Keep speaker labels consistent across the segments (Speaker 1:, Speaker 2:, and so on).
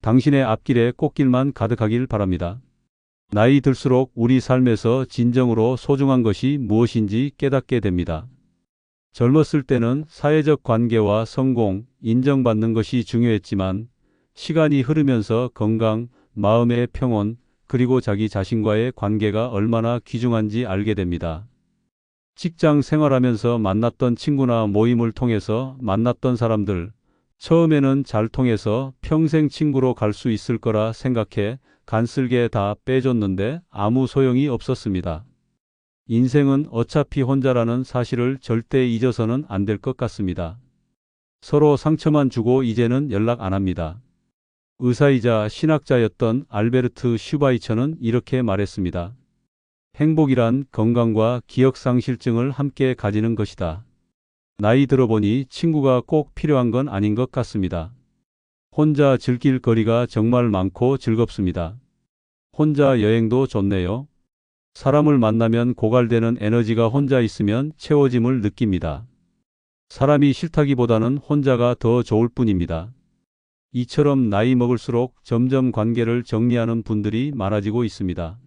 Speaker 1: 당신의 앞길에 꽃길만 가득하길 바랍니다. 나이 들수록 우리 삶에서 진정으로 소중한 것이 무엇인지 깨닫게 됩니다. 젊었을 때는 사회적 관계와 성공, 인정받는 것이 중요했지만 시간이 흐르면서 건강, 마음의 평온, 그리고 자기 자신과의 관계가 얼마나 귀중한지 알게 됩니다. 직장 생활하면서 만났던 친구나 모임을 통해서 만났던 사람들, 처음에는 잘 통해서 평생 친구로 갈 수 있을 거라 생각해 간쓸게 다 빼줬는데 아무 소용이 없었습니다. 인생은 어차피 혼자라는 사실을 절대 잊어서는 안 될 것 같습니다. 서로 상처만 주고 이제는 연락 안 합니다. 의사이자 신학자였던 알베르트 슈바이처는 이렇게 말했습니다. 행복이란 건강과 기억상실증을 함께 가지는 것이다. 나이 들어보니 친구가 꼭 필요한 건 아닌 것 같습니다. 혼자 즐길 거리가 정말 많고 즐겁습니다. 혼자 여행도 좋네요. 사람을 만나면 고갈되는 에너지가 혼자 있으면 채워짐을 느낍니다. 사람이 싫다기보다는 혼자가 더 좋을 뿐입니다. 이처럼 나이 먹을수록 점점 관계를 정리하는 분들이 많아지고 있습니다.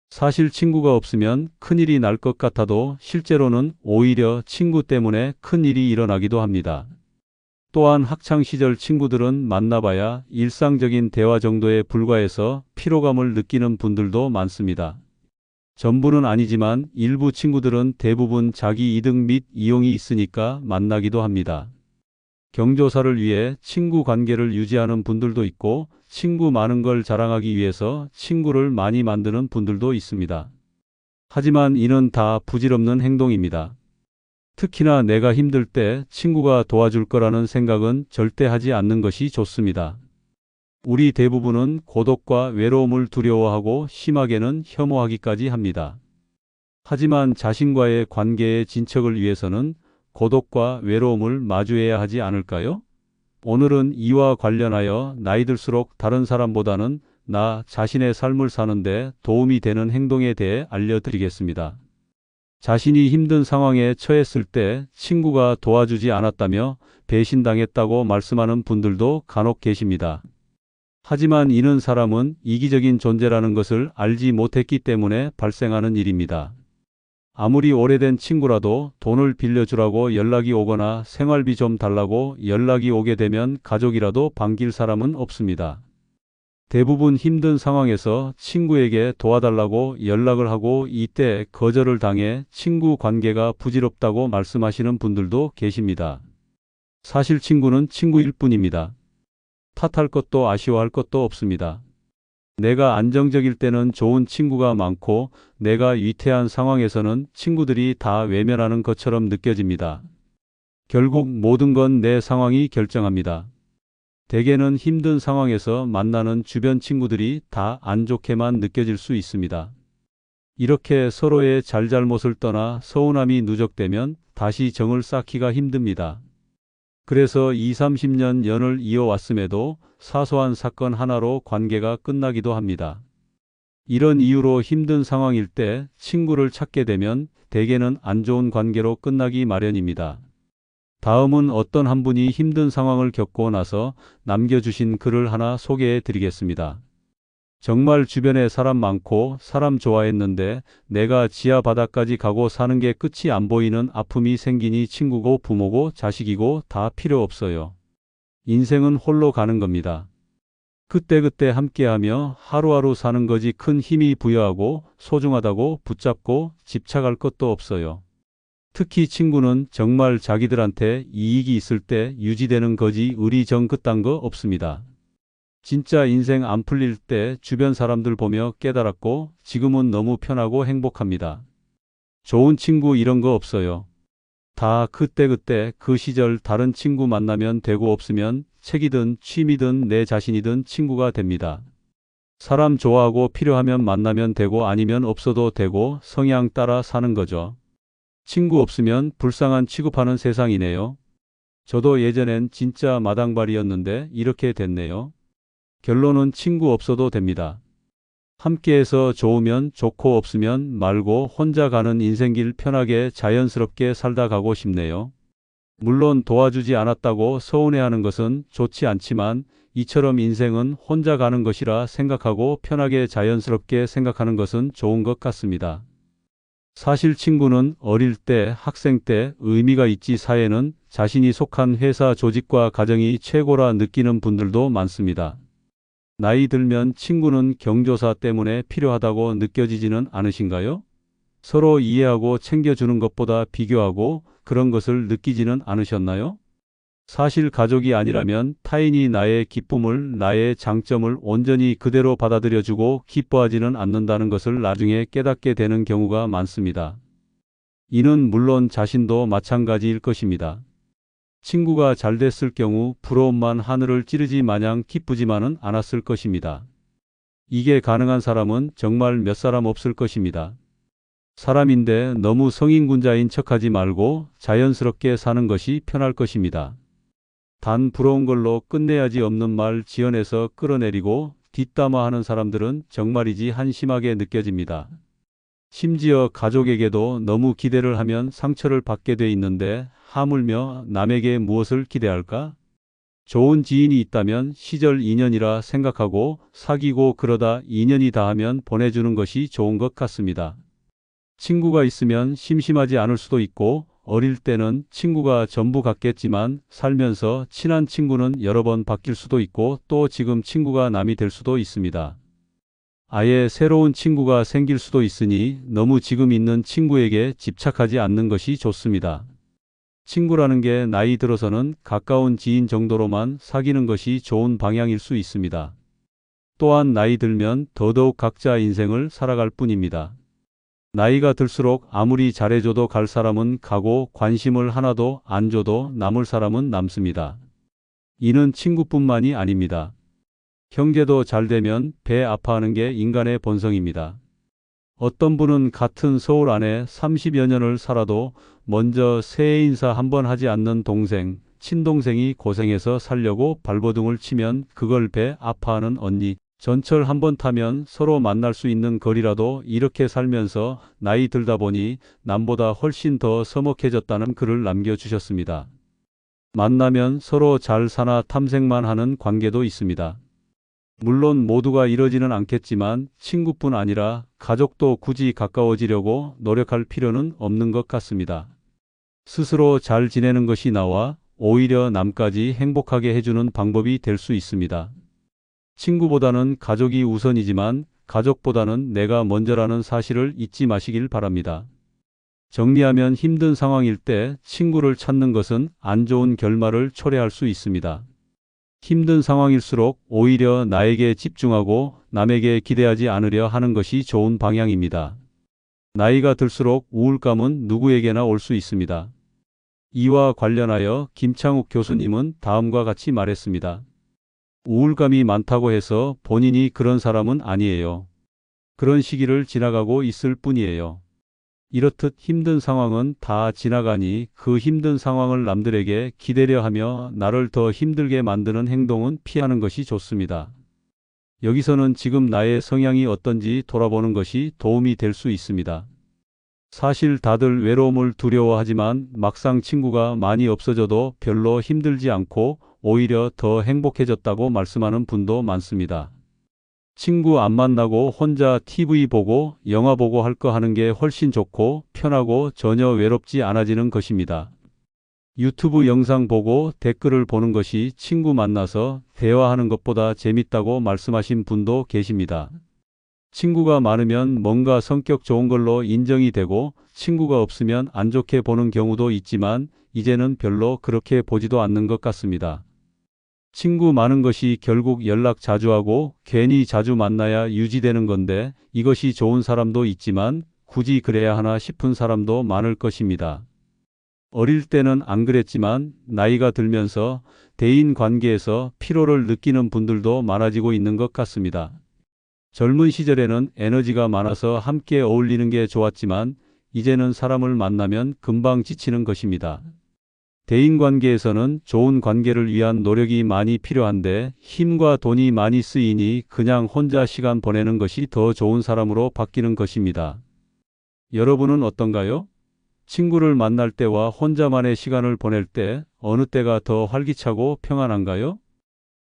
Speaker 1: 사실 친구가 없으면 큰일이 날 것 같아도 실제로는 오히려 친구 때문에 큰일이 일어나기도 합니다. 또한 학창시절 친구들은 만나봐야 일상적인 대화 정도에 불과해서 피로감을 느끼는 분들도 많습니다. 전부는 아니지만 일부 친구들은 대부분 자기 이득 및 이용이 있으니까 만나기도 합니다. 경조사를 위해 친구 관계를 유지하는 분들도 있고 친구 많은 걸 자랑하기 위해서 친구를 많이 만드는 분들도 있습니다. 하지만 이는 다 부질없는 행동입니다. 특히나 내가 힘들 때 친구가 도와줄 거라는 생각은 절대 하지 않는 것이 좋습니다. 우리 대부분은 고독과 외로움을 두려워하고 심하게는 혐오하기까지 합니다. 하지만 자신과의 관계의 진척을 위해서는 고독과 외로움을 마주해야 하지 않을까요? 오늘은 이와 관련하여 나이 들수록 다른 사람보다는 나 자신의 삶을 사는데 도움이 되는 행동에 대해 알려드리겠습니다. 자신이 힘든 상황에 처했을 때 친구가 도와주지 않았다며 배신당했다고 말씀하는 분들도 간혹 계십니다. 하지만 이는 사람은 이기적인 존재라는 것을 알지 못했기 때문에 발생하는 일입니다. 아무리 오래된 친구라도 돈을 빌려주라고 연락이 오거나 생활비 좀 달라고 연락이 오게 되면 가족이라도 반길 사람은 없습니다. 대부분 힘든 상황에서 친구에게 도와달라고 연락을 하고 이때 거절을 당해 친구 관계가 부질없다고 말씀하시는 분들도 계십니다. 사실 친구는 친구일 뿐입니다. 탓할 것도 아쉬워할 것도 없습니다. 내가 안정적일 때는 좋은 친구가 많고 내가 위태한 상황에서는 친구들이 다 외면하는 것처럼 느껴집니다. 결국 모든 건 내 상황이 결정합니다. 대개는 힘든 상황에서 만나는 주변 친구들이 다 안 좋게만 느껴질 수 있습니다. 이렇게 서로의 잘잘못을 떠나 서운함이 누적되면 다시 정을 쌓기가 힘듭니다. 그래서 20-30년 연을 이어왔음에도 사소한 사건 하나로 관계가 끝나기도 합니다. 이런 이유로 힘든 상황일 때 친구를 찾게 되면 대개는 안 좋은 관계로 끝나기 마련입니다. 다음은 어떤 한 분이 힘든 상황을 겪고 나서 남겨주신 글을 하나 소개해 드리겠습니다. 정말 주변에 사람 많고 사람 좋아했는데 내가 지하 바닥까지 가고 사는 게 끝이 안 보이는 아픔이 생기니 친구고 부모고 자식이고 다 필요 없어요. 인생은 홀로 가는 겁니다. 그때그때 함께하며 하루하루 사는 거지 큰 힘이 부여하고 소중하다고 붙잡고 집착할 것도 없어요. 특히 친구는 정말 자기들한테 이익이 있을 때 유지되는 거지 의리정 그딴 거 없습니다. 진짜 인생 안 풀릴 때 주변 사람들 보며 깨달았고 지금은 너무 편하고 행복합니다. 좋은 친구 이런 거 없어요. 다 그때그때 그 시절 다른 친구 만나면 되고 없으면 책이든 취미든 내 자신이든 친구가 됩니다. 사람 좋아하고 필요하면 만나면 되고 아니면 없어도 되고 성향 따라 사는 거죠. 친구 없으면 불쌍한 취급하는 세상이네요. 저도 예전엔 진짜 마당발이었는데 이렇게 됐네요. 결론은 친구 없어도 됩니다. 함께해서 좋으면 좋고 없으면 말고 혼자 가는 인생길 편하게 자연스럽게 살다 가고 싶네요. 물론 도와주지 않았다고 서운해하는 것은 좋지 않지만 이처럼 인생은 혼자 가는 것이라 생각하고 편하게 자연스럽게 생각하는 것은 좋은 것 같습니다. 사실 친구는 어릴 때, 학생 때 의미가 있지 사회는 자신이 속한 회사 조직과 가정이 최고라 느끼는 분들도 많습니다. 나이 들면 친구는 경조사 때문에 필요하다고 느껴지지는 않으신가요? 서로 이해하고 챙겨주는 것보다 비교하고 그런 것을 느끼지는 않으셨나요? 사실 가족이 아니라면 타인이 나의 기쁨을, 나의 장점을 온전히 그대로 받아들여주고 기뻐하지는 않는다는 것을 나중에 깨닫게 되는 경우가 많습니다. 이는 물론 자신도 마찬가지일 것입니다. 친구가 잘 됐을 경우 부러움만 하늘을 찌르지 마냥 기쁘지만은 않았을 것입니다. 이게 가능한 사람은 정말 몇 사람 없을 것입니다. 사람인데 너무 성인군자인 척하지 말고 자연스럽게 사는 것이 편할 것입니다. 단 부러운 걸로 끝내야지 없는 말 지어내서 끌어내리고 뒷담화하는 사람들은 정말이지 한심하게 느껴집니다. 심지어 가족에게도 너무 기대를 하면 상처를 받게 돼 있는데 하물며 남에게 무엇을 기대할까? 좋은 지인이 있다면 시절 인연이라 생각하고 사귀고 그러다 인연이 다하면 보내주는 것이 좋은 것 같습니다. 친구가 있으면 심심하지 않을 수도 있고 어릴 때는 친구가 전부 같겠지만 살면서 친한 친구는 여러 번 바뀔 수도 있고 또 지금 친구가 남이 될 수도 있습니다. 아예 새로운 친구가 생길 수도 있으니 너무 지금 있는 친구에게 집착하지 않는 것이 좋습니다. 친구라는 게 나이 들어서는 가까운 지인 정도로만 사귀는 것이 좋은 방향일 수 있습니다. 또한 나이 들면 더더욱 각자 인생을 살아갈 뿐입니다. 나이가 들수록 아무리 잘해줘도 갈 사람은 가고 관심을 하나도 안 줘도 남을 사람은 남습니다. 이는 친구뿐만이 아닙니다. 형제도 잘 되면 배 아파하는 게 인간의 본성입니다. 어떤 분은 같은 서울 안에 30여 년을 살아도 먼저 새해 인사 한번 하지 않는 동생, 친동생이 고생해서 살려고 발버둥을 치면 그걸 배 아파하는 언니, 전철 한번 타면 서로 만날 수 있는 거리라도 이렇게 살면서 나이 들다 보니 남보다 훨씬 더 서먹해졌다는 글을 남겨주셨습니다. 만나면 서로 잘 사나 탐색만 하는 관계도 있습니다. 물론 모두가 이러지는 않겠지만 친구뿐 아니라 가족도 굳이 가까워지려고 노력할 필요는 없는 것 같습니다. 스스로 잘 지내는 것이 나와 오히려 남까지 행복하게 해주는 방법이 될 수 있습니다. 친구보다는 가족이 우선이지만 가족보다는 내가 먼저라는 사실을 잊지 마시길 바랍니다. 정리하면 힘든 상황일 때 친구를 찾는 것은 안 좋은 결말을 초래할 수 있습니다. 힘든 상황일수록 오히려 나에게 집중하고 남에게 기대하지 않으려 하는 것이 좋은 방향입니다. 나이가 들수록 우울감은 누구에게나 올 수 있습니다. 이와 관련하여 김창욱 교수님은 다음과 같이 말했습니다. 우울감이 많다고 해서 본인이 그런 사람은 아니에요. 그런 시기를 지나가고 있을 뿐이에요. 이렇듯 힘든 상황은 다 지나가니 그 힘든 상황을 남들에게 기대려 하며 나를 더 힘들게 만드는 행동은 피하는 것이 좋습니다. 여기서는 지금 나의 성향이 어떤지 돌아보는 것이 도움이 될 수 있습니다. 사실 다들 외로움을 두려워하지만 막상 친구가 많이 없어져도 별로 힘들지 않고 오히려 더 행복해졌다고 말씀하는 분도 많습니다. 친구 안 만나고 혼자 TV 보고 영화 보고 할 거 하는 게 훨씬 좋고 편하고 전혀 외롭지 않아지는 것입니다. 유튜브 영상 보고 댓글을 보는 것이 친구 만나서 대화하는 것보다 재밌다고 말씀하신 분도 계십니다. 친구가 많으면 뭔가 성격 좋은 걸로 인정이 되고 친구가 없으면 안 좋게 보는 경우도 있지만 이제는 별로 그렇게 보지도 않는 것 같습니다. 친구 많은 것이 결국 연락 자주 하고 괜히 자주 만나야 유지되는 건데 이것이 좋은 사람도 있지만 굳이 그래야 하나 싶은 사람도 많을 것입니다. 어릴 때는 안 그랬지만 나이가 들면서 대인 관계에서 피로를 느끼는 분들도 많아지고 있는 것 같습니다. 젊은 시절에는 에너지가 많아서 함께 어울리는 게 좋았지만 이제는 사람을 만나면 금방 지치는 것입니다. 대인관계에서는 좋은 관계를 위한 노력이 많이 필요한데 힘과 돈이 많이 쓰이니 그냥 혼자 시간 보내는 것이 더 좋은 사람으로 바뀌는 것입니다. 여러분은 어떤가요? 친구를 만날 때와 혼자만의 시간을 보낼 때 어느 때가 더 활기차고 평안한가요?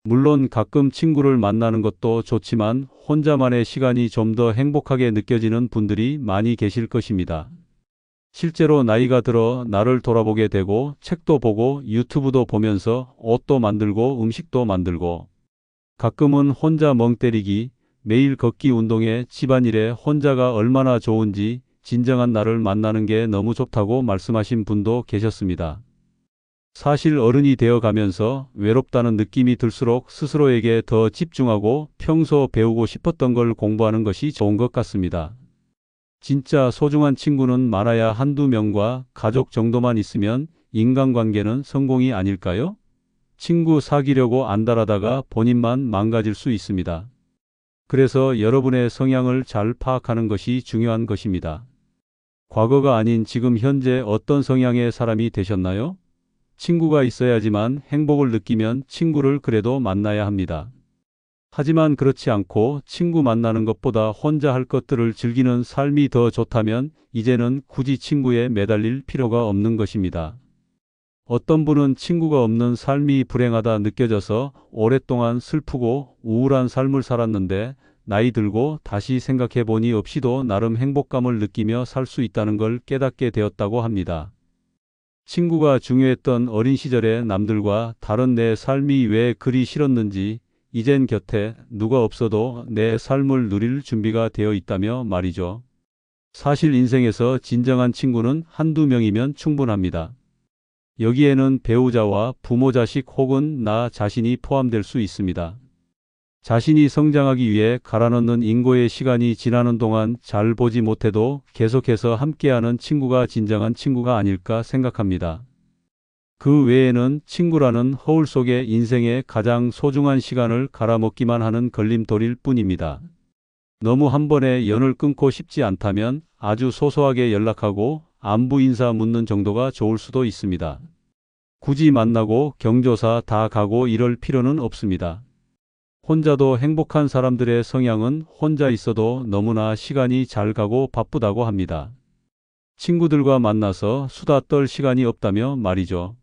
Speaker 1: 물론 가끔 친구를 만나는 것도 좋지만 혼자만의 시간이 좀 더 행복하게 느껴지는 분들이 많이 계실 것입니다. 실제로 나이가 들어 나를 돌아보게 되고 책도 보고 유튜브도 보면서 옷도 만들고 음식도 만들고 가끔은 혼자 멍 때리기, 매일 걷기 운동에 집안일에 혼자가 얼마나 좋은지 진정한 나를 만나는 게 너무 좋다고 말씀하신 분도 계셨습니다. 사실 어른이 되어 가면서 외롭다는 느낌이 들수록 스스로에게 더 집중하고 평소 배우고 싶었던 걸 공부하는 것이 좋은 것 같습니다. 진짜 소중한 친구는 많아야 한두 명과 가족 정도만 있으면 인간관계는 성공이 아닐까요? 친구 사귀려고 안달하다가 본인만 망가질 수 있습니다. 그래서 여러분의 성향을 잘 파악하는 것이 중요한 것입니다. 과거가 아닌 지금 현재 어떤 성향의 사람이 되셨나요? 친구가 있어야지만 행복을 느끼면 친구를 그래도 만나야 합니다. 하지만 그렇지 않고 친구 만나는 것보다 혼자 할 것들을 즐기는 삶이 더 좋다면 이제는 굳이 친구에 매달릴 필요가 없는 것입니다. 어떤 분은 친구가 없는 삶이 불행하다 느껴져서 오랫동안 슬프고 우울한 삶을 살았는데 나이 들고 다시 생각해 보니 없이도 나름 행복감을 느끼며 살 수 있다는 걸 깨닫게 되었다고 합니다. 친구가 중요했던 어린 시절에 남들과 다른 내 삶이 왜 그리 싫었는지 이젠 곁에 누가 없어도 내 삶을 누릴 준비가 되어 있다며 말이죠. 사실 인생에서 진정한 친구는 한두 명이면 충분합니다. 여기에는 배우자와 부모 자식 혹은 나 자신이 포함될 수 있습니다. 자신이 성장하기 위해 갈아넣는 인고의 시간이 지나는 동안 잘 보지 못해도 계속해서 함께하는 친구가 진정한 친구가 아닐까 생각합니다. 그 외에는 친구라는 허울 속에 인생의 가장 소중한 시간을 갈아먹기만 하는 걸림돌일 뿐입니다. 너무 한 번에 연을 끊고 싶지 않다면 아주 소소하게 연락하고 안부 인사 묻는 정도가 좋을 수도 있습니다. 굳이 만나고 경조사 다 가고 이럴 필요는 없습니다. 혼자도 행복한 사람들의 성향은 혼자 있어도 너무나 시간이 잘 가고 바쁘다고 합니다. 친구들과 만나서 수다 떨 시간이 없다며 말이죠.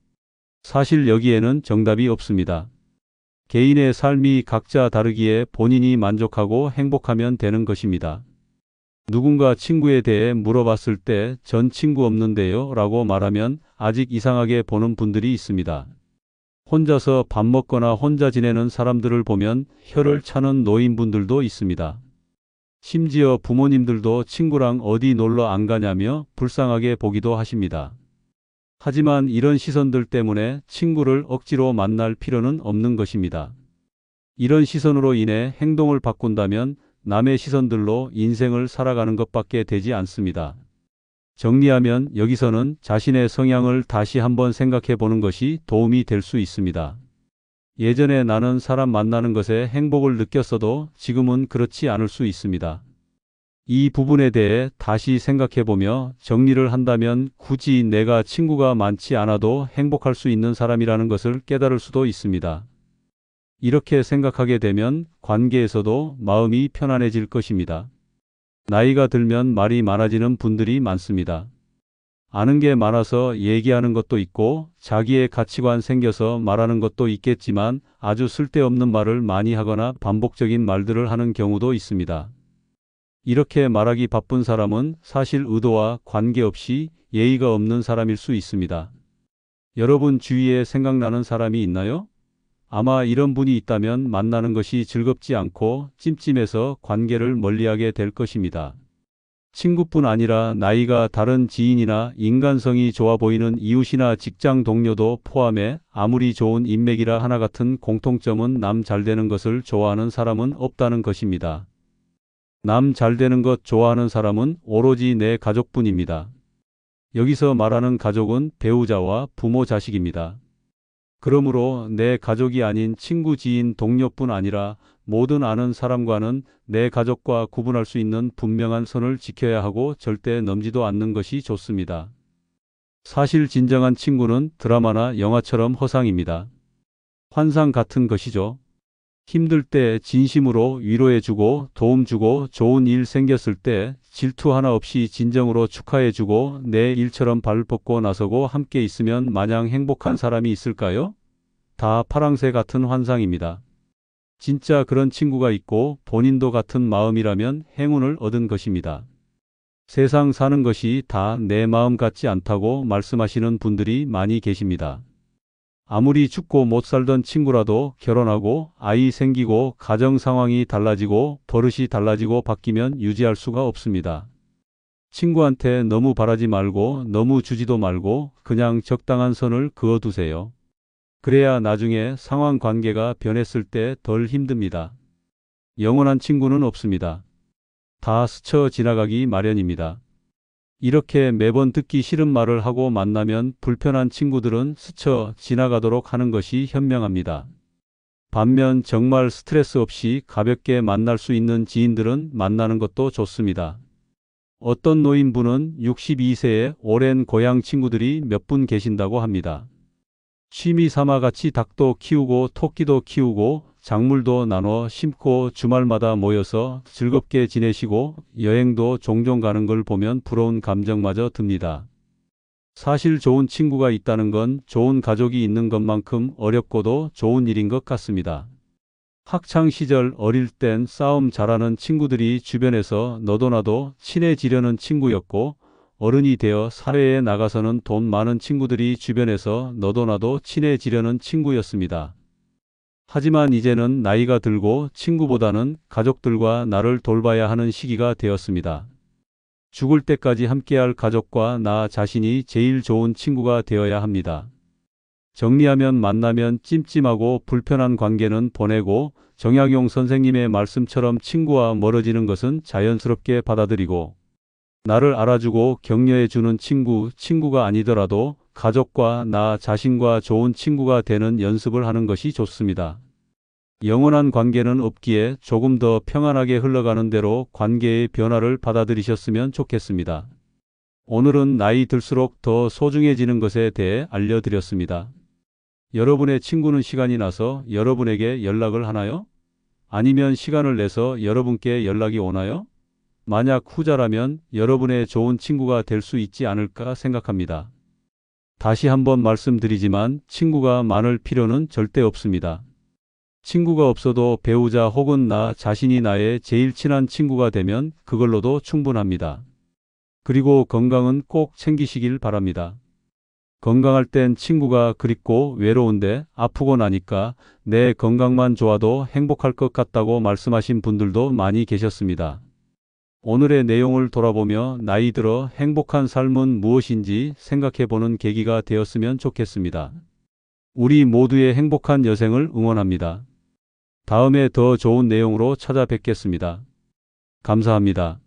Speaker 1: 사실 여기에는 정답이 없습니다. 개인의 삶이 각자 다르기에 본인이 만족하고 행복하면 되는 것입니다. 누군가 친구에 대해 물어봤을 때 전 친구 없는데요 라고 말하면 아직 이상하게 보는 분들이 있습니다. 혼자서 밥 먹거나 혼자 지내는 사람들을 보면 혀를 차는 노인분들도 있습니다. 심지어 부모님들도 친구랑 어디 놀러 안 가냐며 불쌍하게 보기도 하십니다. 하지만 이런 시선들 때문에 친구를 억지로 만날 필요는 없는 것입니다. 이런 시선으로 인해 행동을 바꾼다면 남의 시선들로 인생을 살아가는 것밖에 되지 않습니다. 정리하면 여기서는 자신의 성향을 다시 한번 생각해 보는 것이 도움이 될 수 있습니다. 예전에 나는 사람 만나는 것에 행복을 느꼈어도 지금은 그렇지 않을 수 있습니다. 이 부분에 대해 다시 생각해 보며 정리를 한다면 굳이 내가 친구가 많지 않아도 행복할 수 있는 사람이라는 것을 깨달을 수도 있습니다. 이렇게 생각하게 되면 관계에서도 마음이 편안해질 것입니다. 나이가 들면 말이 많아지는 분들이 많습니다. 아는 게 많아서 얘기하는 것도 있고 자기의 가치관 생겨서 말하는 것도 있겠지만 아주 쓸데없는 말을 많이 하거나 반복적인 말들을 하는 경우도 있습니다. 이렇게 말하기 바쁜 사람은 사실 의도와 관계없이 예의가 없는 사람일 수 있습니다. 여러분 주위에 생각나는 사람이 있나요? 아마 이런 분이 있다면 만나는 것이 즐겁지 않고 찜찜해서 관계를 멀리하게 될 것입니다. 친구뿐 아니라 나이가 다른 지인이나 인간성이 좋아 보이는 이웃이나 직장 동료도 포함해 아무리 좋은 인맥이라 하나 같은 공통점은 남 잘되는 것을 좋아하는 사람은 없다는 것입니다. 남 잘되는 것 좋아하는 사람은 오로지 내 가족뿐입니다. 여기서 말하는 가족은 배우자와 부모 자식입니다. 그러므로 내 가족이 아닌 친구, 지인, 동료뿐 아니라 모든 아는 사람과는 내 가족과 구분할 수 있는 분명한 선을 지켜야 하고 절대 넘지도 않는 것이 좋습니다. 사실 진정한 친구는 드라마나 영화처럼 허상입니다. 환상 같은 것이죠. 힘들 때 진심으로 위로해주고 도움주고 좋은 일 생겼을 때 질투 하나 없이 진정으로 축하해주고 내 일처럼 발벗고 나서고 함께 있으면 마냥 행복한 사람이 있을까요? 다 파랑새 같은 환상입니다. 진짜 그런 친구가 있고 본인도 같은 마음이라면 행운을 얻은 것입니다. 세상 사는 것이 다 내 마음 같지 않다고 말씀하시는 분들이 많이 계십니다. 아무리 죽고 못 살던 친구라도 결혼하고 아이 생기고 가정 상황이 달라지고 버릇이 달라지고 바뀌면 유지할 수가 없습니다. 친구한테 너무 바라지 말고 너무 주지도 말고 그냥 적당한 선을 그어두세요. 그래야 나중에 상황 관계가 변했을 때 덜 힘듭니다. 영원한 친구는 없습니다. 다 스쳐 지나가기 마련입니다. 이렇게 매번 듣기 싫은 말을 하고 만나면 불편한 친구들은 스쳐 지나가도록 하는 것이 현명합니다. 반면 정말 스트레스 없이 가볍게 만날 수 있는 지인들은 만나는 것도 좋습니다. 어떤 노인분은 62세에 오랜 고향 친구들이 몇 분 계신다고 합니다. 취미 삼아 같이 닭도 키우고 토끼도 키우고 작물도 나눠 심고 주말마다 모여서 즐겁게 지내시고 여행도 종종 가는 걸 보면 부러운 감정마저 듭니다. 사실 좋은 친구가 있다는 건 좋은 가족이 있는 것만큼 어렵고도 좋은 일인 것 같습니다. 학창 시절 어릴 땐 싸움 잘하는 친구들이 주변에서 너도 나도 친해지려는 친구였고 어른이 되어 사회에 나가서는 돈 많은 친구들이 주변에서 너도 나도 친해지려는 친구였습니다. 하지만 이제는 나이가 들고 친구보다는 가족들과 나를 돌봐야 하는 시기가 되었습니다. 죽을 때까지 함께할 가족과 나 자신이 제일 좋은 친구가 되어야 합니다. 정리하면 만나면 찜찜하고 불편한 관계는 보내고 정약용 선생님의 말씀처럼 친구와 멀어지는 것은 자연스럽게 받아들이고 나를 알아주고 격려해주는 친구가 아니더라도 가족과 나 자신과 좋은 친구가 되는 연습을 하는 것이 좋습니다. 영원한 관계는 없기에 조금 더 평안하게 흘러가는 대로 관계의 변화를 받아들이셨으면 좋겠습니다. 오늘은 나이 들수록 더 소중해지는 것에 대해 알려드렸습니다. 여러분의 친구는 시간이 나서 여러분에게 연락을 하나요? 아니면 시간을 내서 여러분께 연락이 오나요? 만약 후자라면 여러분의 좋은 친구가 될 수 있지 않을까 생각합니다. 다시 한번 말씀드리지만 친구가 많을 필요는 절대 없습니다. 친구가 없어도 배우자 혹은 나 자신이 나의 제일 친한 친구가 되면 그걸로도 충분합니다. 그리고 건강은 꼭 챙기시길 바랍니다. 건강할 땐 친구가 그립고 외로운데 아프고 나니까 내 건강만 좋아도 행복할 것 같다고 말씀하신 분들도 많이 계셨습니다. 오늘의 내용을 돌아보며 나이 들어 행복한 삶은 무엇인지 생각해보는 계기가 되었으면 좋겠습니다. 우리 모두의 행복한 여생을 응원합니다. 다음에 더 좋은 내용으로 찾아뵙겠습니다. 감사합니다.